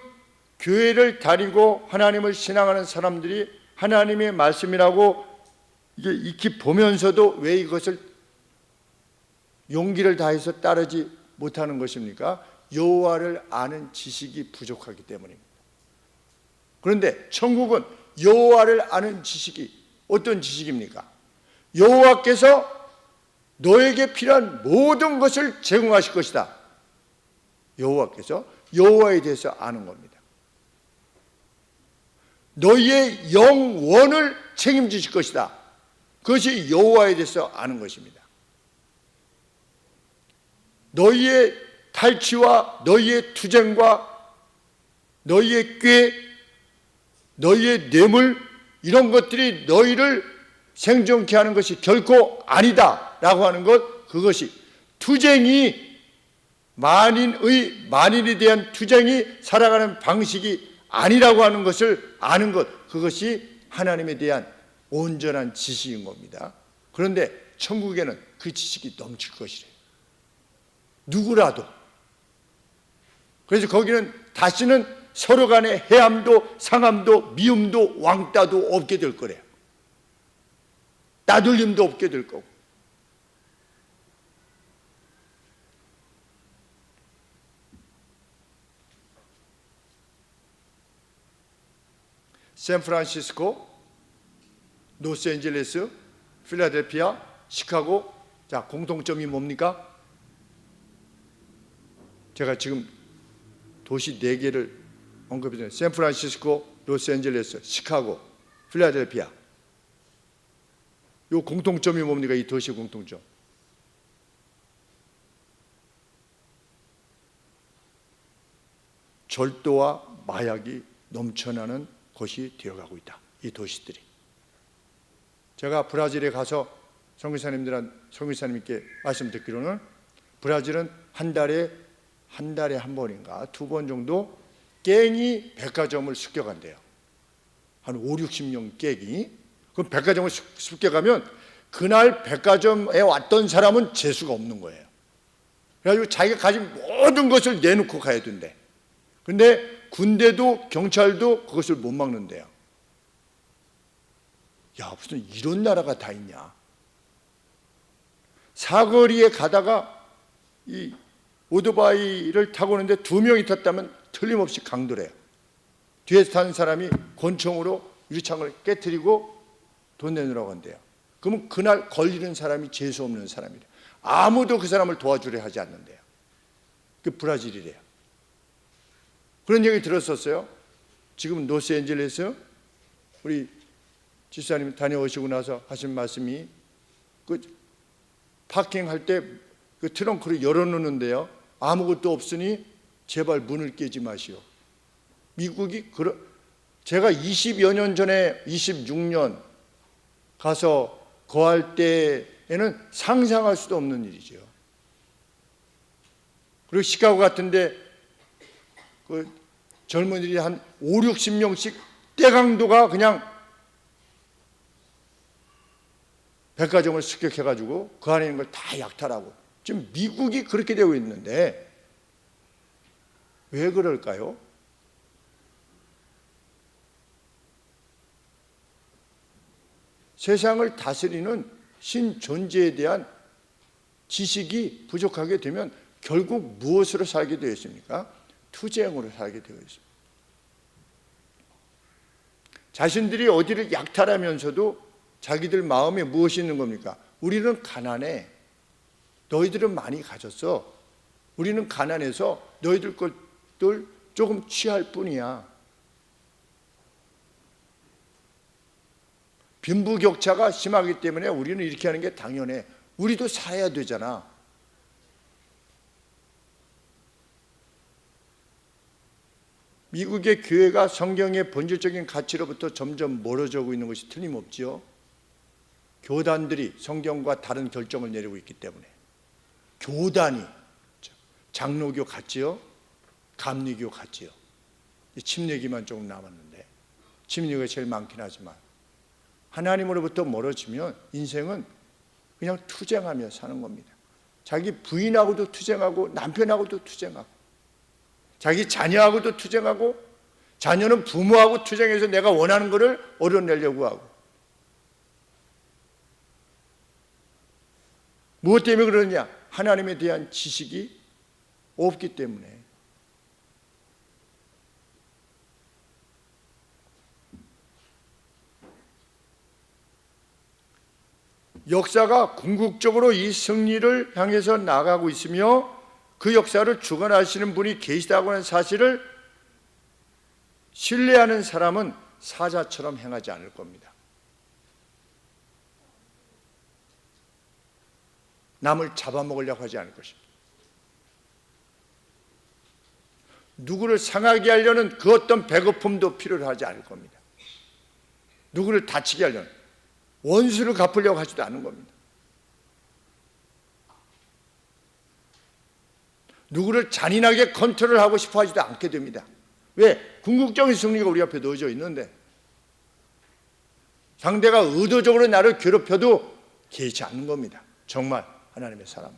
교회를 다니고 하나님을 신앙하는 사람들이 하나님의 말씀이라고 이게 익히 보면서도 왜 이것을 용기를 다해서 따르지 못하는 것입니까? 여호와를 아는 지식이 부족하기 때문입니다. 그런데 천국은 여호와를 아는 지식이 어떤 지식입니까? 여호와께서 너에게 필요한 모든 것을 제공하실 것이다. 여호와께서 여호와에 대해서 아는 겁니다. 너희의 영원을 책임지실 것이다. 그것이 여호와에 대해서 아는 것입니다. 너희의 탈취와 너희의 투쟁과 너희의 꾀, 너희의 뇌물 이런 것들이 너희를 생존케 하는 것이 결코 아니다 라고 하는 것, 그것이 투쟁이 만인에 대한 투쟁이 살아가는 방식이 아니라고 하는 것을 아는 것, 그것이 하나님에 대한 온전한 지식인 겁니다. 그런데 천국에는 그 지식이 넘칠 것이래요. 누구라도. 그래서 거기는 다시는 서로 간에 해함도 상함도 미움도 왕따도 없게 될 거래요. 따돌림도 없게 될 거고. 샌프란시스코, 로스앤젤레스, 필라델피아, 시카고. 자, 공통점이 뭡니까? 제가 지금 도시 4개를 언급했잖아요. 샌프란시스코, 로스앤젤레스, 시카고, 필라델피아. 이 공통점이 뭡니까? 이 도시 공통점. 절도와 마약이 넘쳐나는 곳이 되어가고 있다. 이 도시들이. 제가 브라질에 가서 선교사님께 말씀 듣기로는 브라질은 한 달에 한 번인가 2번 정도 갱이 백화점을 습격한대요. 한 5, 60명 갱이. 그럼 백화점을 습격하면 그날 백화점에 왔던 사람은 재수가 없는 거예요. 그래가지고 자기가 가진 모든 것을 내놓고 가야 된대. 근데 군대도 경찰도 그것을 못 막는데요. 야, 무슨 이런 나라가 다 있냐. 사거리에 가다가 이 오토바이를 타고 오는데 2명이 탔다면 틀림없이 강도래요. 뒤에서 타는 사람이 권총으로 유리창을 깨트리고 돈 내놓으라고 한대요. 그러면 그날 걸리는 사람이 재수 없는 사람이래요. 아무도 그 사람을 도와주려 하지 않는데요. 그 브라질이래요. 그런 얘기 들었었어요. 지금 로스앤젤레스 우리 집사님 다녀오시고 나서 하신 말씀이 그 파킹할 때 그 트렁크를 열어놓는데요. 아무것도 없으니 제발 문을 깨지 마시오. 미국이 제가 20여 년 전에 26년 가서 거할 때에는 상상할 수도 없는 일이죠. 그리고 시카고 같은데 그 젊은이들이 한 5, 60명씩 떼강도가 그냥 백화점을 습격해가지고 그 안에 있는 걸 다 약탈하고. 지금 미국이 그렇게 되고 있는데 왜 그럴까요? 세상을 다스리는 신존재에 대한 지식이 부족하게 되면 결국 무엇으로 살게 되어 있습니까? 투쟁으로 살게 되어 있습니다. 자신들이 어디를 약탈하면서도 자기들 마음에 무엇이 있는 겁니까? 우리는 가난해. 너희들은 많이 가졌어. 우리는 가난해서 너희들 것들 조금 취할 뿐이야. 빈부격차가 심하기 때문에 우리는 이렇게 하는 게 당연해. 우리도 살아야 되잖아. 미국의 교회가 성경의 본질적인 가치로부터 점점 멀어지고 있는 것이 틀림없지요. 교단들이 성경과 다른 결정을 내리고 있기 때문에. 교단이 장로교 같지요? 감리교 같지요? 침례기만 조금 남았는데 침례가 제일 많긴 하지만 하나님으로부터 멀어지면 인생은 그냥 투쟁하며 사는 겁니다. 자기 부인하고도 투쟁하고 남편하고도 투쟁하고 자기 자녀하고도 투쟁하고 자녀는 부모하고 투쟁해서 내가 원하는 것을 얻어내려고 하고 무엇 때문에 그러느냐? 하나님에 대한 지식이 없기 때문에. 역사가 궁극적으로 이 승리를 향해서 나가고 있으며 그 역사를 주관하시는 분이 계시다고 하는 사실을 신뢰하는 사람은 사자처럼 행하지 않을 겁니다. 남을 잡아먹으려고 하지 않을 것입니다. 누구를 상하게 하려는 그 어떤 배고픔도 필요로 하지 않을 겁니다. 누구를 다치게 하려는 원수를 갚으려고 하지도 않은 겁니다. 누구를 잔인하게 컨트롤하고 싶어 하지도 않게 됩니다. 왜? 궁극적인 승리가 우리 앞에 놓여져 있는데 상대가 의도적으로 나를 괴롭혀도 개의치 않는 겁니다. 정말 하나님의 사람은.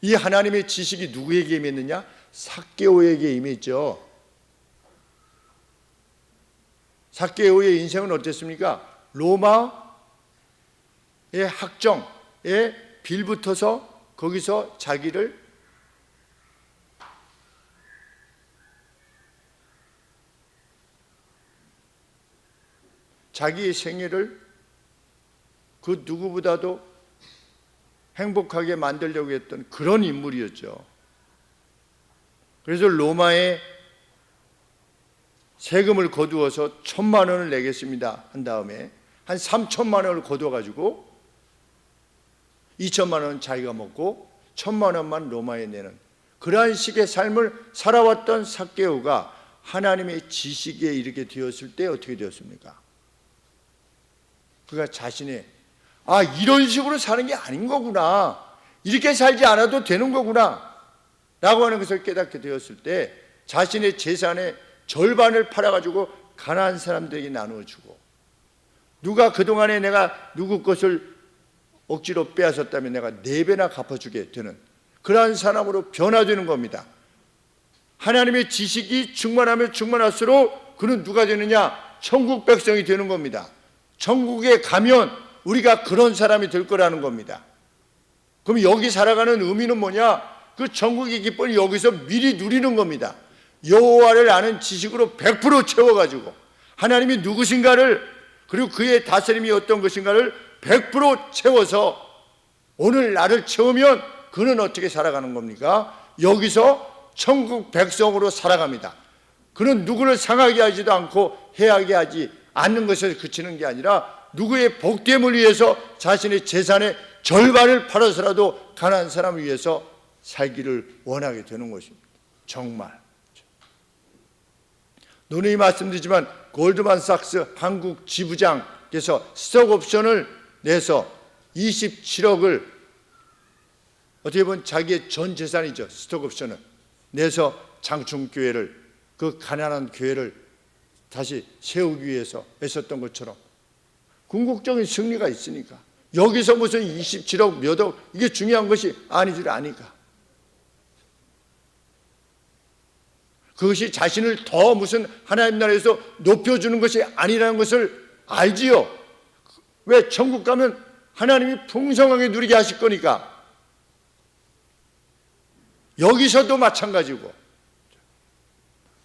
이 하나님의 지식이 누구에게 임했느냐? 삭개오에게 임했죠. 삭개오의 인생은 어땠습니까? 로마의 학정에 빌붙어서 거기서 자기의 생애를 그 누구보다도 행복하게 만들려고 했던 그런 인물이었죠. 그래서 로마에 세금을 거두어서 1,000만 원을 내겠습니다 한 다음에 한 3,000만 원을 거둬가지고 2,000만 원은 자기가 먹고 1,000만 원만 로마에 내는 그러한 식의 삶을 살아왔던 삭개오가 하나님의 지식에 이르게 되었을 때 어떻게 되었습니까? 그가 자신의 이런 식으로 사는 게 아닌 거구나, 이렇게 살지 않아도 되는 거구나 라고 하는 것을 깨닫게 되었을 때 자신의 재산의 절반을 팔아가지고 가난한 사람들에게 나누어 주고, 누가 그동안에 내가 누구 것을 억지로 빼앗았다면 내가 4배나 갚아주게 되는 그러한 사람으로 변화되는 겁니다. 하나님의 지식이 충만하면 충만할수록 그는 누가 되느냐? 천국 백성이 되는 겁니다. 천국에 가면 우리가 그런 사람이 될 거라는 겁니다. 그럼 여기 살아가는 의미는 뭐냐? 그 천국의 기쁨을 여기서 미리 누리는 겁니다. 여호와를 아는 지식으로 100% 채워가지고 하나님이 누구신가를, 그리고 그의 다스림이 어떤 것인가를 100% 채워서 오늘 나를 채우면 그는 어떻게 살아가는 겁니까? 여기서 천국 백성으로 살아갑니다. 그는 누구를 상하게 하지도 않고 해하게 하지 않는 것에 그치는 게 아니라 누구의 복됨을 위해서 자신의 재산의 절반을 팔아서라도 가난한 사람을 위해서 살기를 원하게 되는 것입니다. 정말 누누이 말씀드리지만 골드만삭스 한국 지부장께서 스톡옵션을 내서 27억을, 어떻게 보면 자기의 전 재산이죠, 스톡옵션을 내서 장충교회를, 그 가난한 교회를 다시 세우기 위해서 애썼던 것처럼 궁극적인 승리가 있으니까 여기서 무슨 27억 몇억 이게 중요한 것이 아니줄 아니까, 그것이 자신을 더 무슨 하나님 나라에서 높여주는 것이 아니라는 것을 알지요. 왜? 천국 가면 하나님이 풍성하게 누리게 하실 거니까. 여기서도 마찬가지고.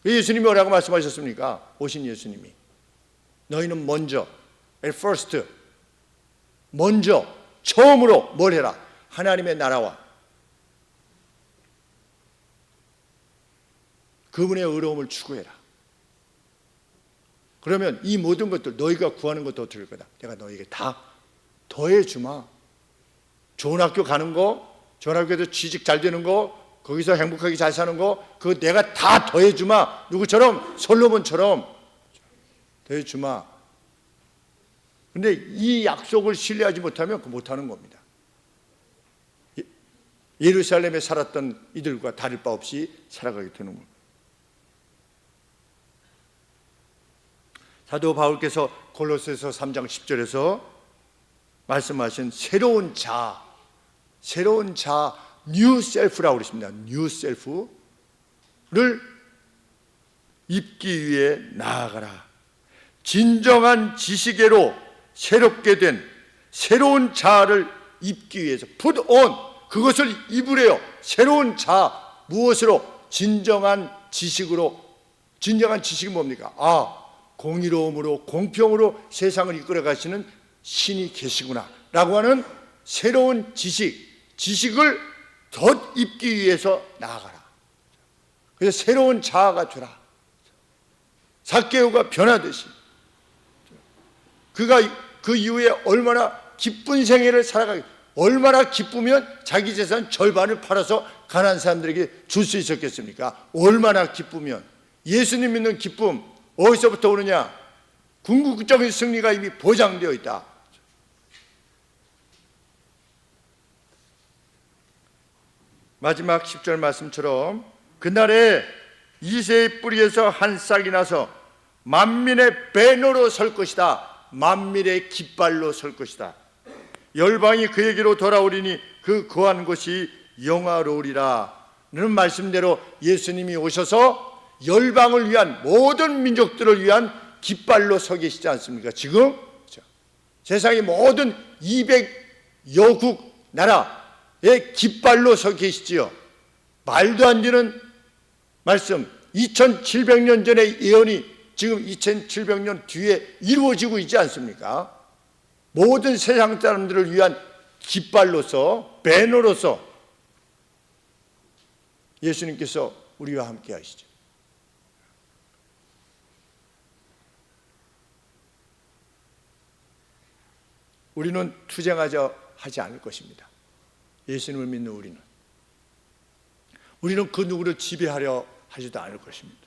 예수님이 뭐라고 말씀하셨습니까? 오신 예수님이 너희는 먼저 first, 먼저 처음으로 뭘 해라? 하나님의 나라와 그분의 의로움을 추구해라. 그러면 이 모든 것들 너희가 구하는 것도 어떻게 할 거다? 내가 너희에게 다 더해주마. 좋은 학교 가는 거, 좋은 학교에서 취직 잘 되는 거, 거기서 행복하게 잘 사는 거, 그거 내가 다 더해주마. 누구처럼? 솔로몬처럼 더해주마. 근데 이 약속을 신뢰하지 못하면 그 못하는 겁니다. 예루살렘에 살았던 이들과 다를 바 없이 살아가게 되는 겁니다. 사도 바울께서 골로새서 3장 10절에서 말씀하신 새로운 자, 뉴 셀프라고 그랬습니다. 뉴 셀프를 입기 위해 나아가라. 진정한 지식으로 새롭게 된 새로운 자아를 입기 위해서 put on, 그것을 입으래요. 새로운 자, 무엇으로? 진정한 지식으로. 진정한 지식이 뭡니까? 공의로움으로, 공평으로 세상을 이끌어 가시는 신이 계시구나 라고 하는 새로운 지식을 덧 입기 위해서 나아가라. 그래서 새로운 자아가 되라. 삭개오가 변하듯이 그가 그 이후에 얼마나 기쁜 생애를 살아가게, 얼마나 기쁘면 자기 재산 절반을 팔아서 가난한 사람들에게 줄 수 있었겠습니까? 얼마나 기쁘면. 예수님 믿는 기쁨 어디서부터 오느냐? 궁극적인 승리가 이미 보장되어 있다. 마지막 10절 말씀처럼 그날에 이새의 뿌리에서 한 싹이 나서 만민의 배너로 설 것이다. 만민의 깃발로 설 것이다. 열방이 그에게로 돌아오리니 그 거한 곳이 영화로우리라 는 말씀대로 예수님이 오셔서 열방을 위한, 모든 민족들을 위한 깃발로 서 계시지 않습니까? 지금 세상의 모든 200여국 나라의 깃발로 서 계시지요. 말도 안 되는 말씀, 2700년 전의 예언이 지금 2700년 뒤에 이루어지고 있지 않습니까? 모든 세상 사람들을 위한 깃발로서, 배너로서 예수님께서 우리와 함께 하시죠. 우리는 투쟁하자 하지 않을 것입니다. 예수님을 믿는 우리는 그 누구를 지배하려 하지도 않을 것입니다.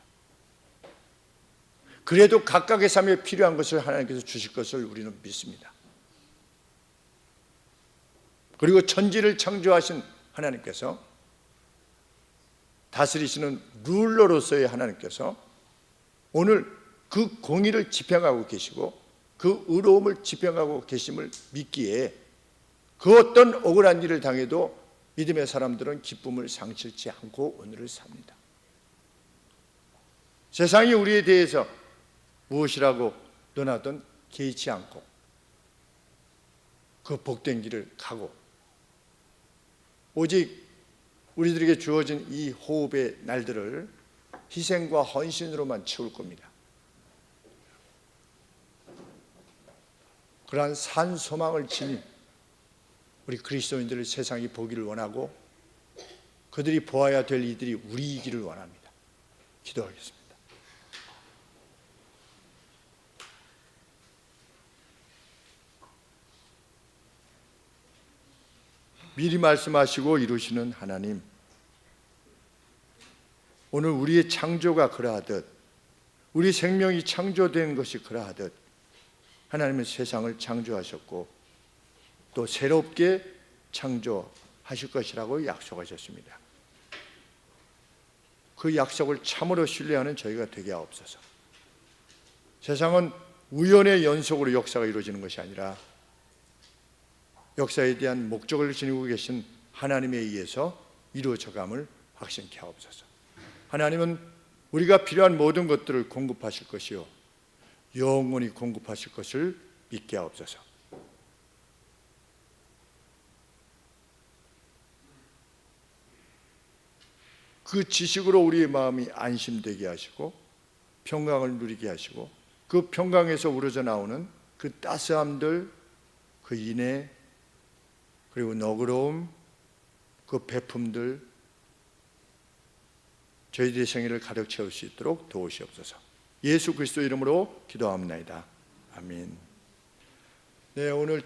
그래도 각각의 삶에 필요한 것을 하나님께서 주실 것을 우리는 믿습니다. 그리고 천지를 창조하신 하나님께서, 다스리시는 룰러로서의 하나님께서 오늘 그 공의를 집행하고 계시고 그 의로움을 집행하고 계심을 믿기에 그 어떤 억울한 일을 당해도 믿음의 사람들은 기쁨을 상실치 않고 오늘을 삽니다. 세상이 우리에 대해서 무엇이라고 논하든 개의치 않고 그 복된 길을 가고, 오직 우리들에게 주어진 이 호흡의 날들을 희생과 헌신으로만 채울 겁니다. 그러한 산 소망을 지닌 우리 그리스도인들을 세상이 보기를 원하고 그들이 보아야 될 이들이 우리이기를 원합니다. 기도하겠습니다. 미리 말씀하시고 이루시는 하나님, 오늘 우리의 창조가 그러하듯, 우리 생명이 창조된 것이 그러하듯 하나님은 세상을 창조하셨고 또 새롭게 창조하실 것이라고 약속하셨습니다. 그 약속을 참으로 신뢰하는 저희가 되게 하옵소서. 세상은 우연의 연속으로 역사가 이루어지는 것이 아니라 역사에 대한 목적을 지니고 계신 하나님에 의해서 이루어져감을 확신케 하옵소서. 하나님은 우리가 필요한 모든 것들을 공급하실 것이요 영원히 공급하실 것을 믿게 하옵소서. 그 지식으로 우리의 마음이 안심되게 하시고 평강을 누리게 하시고 그 평강에서 우러져 나오는 그 따스함들, 그 인애, 그리고 너그러움, 그 배품들 저희들의 생애를 가득 채울 수 있도록 도우시옵소서. 예수 그리스도 이름으로 기도합니다. 아멘. 네, 오늘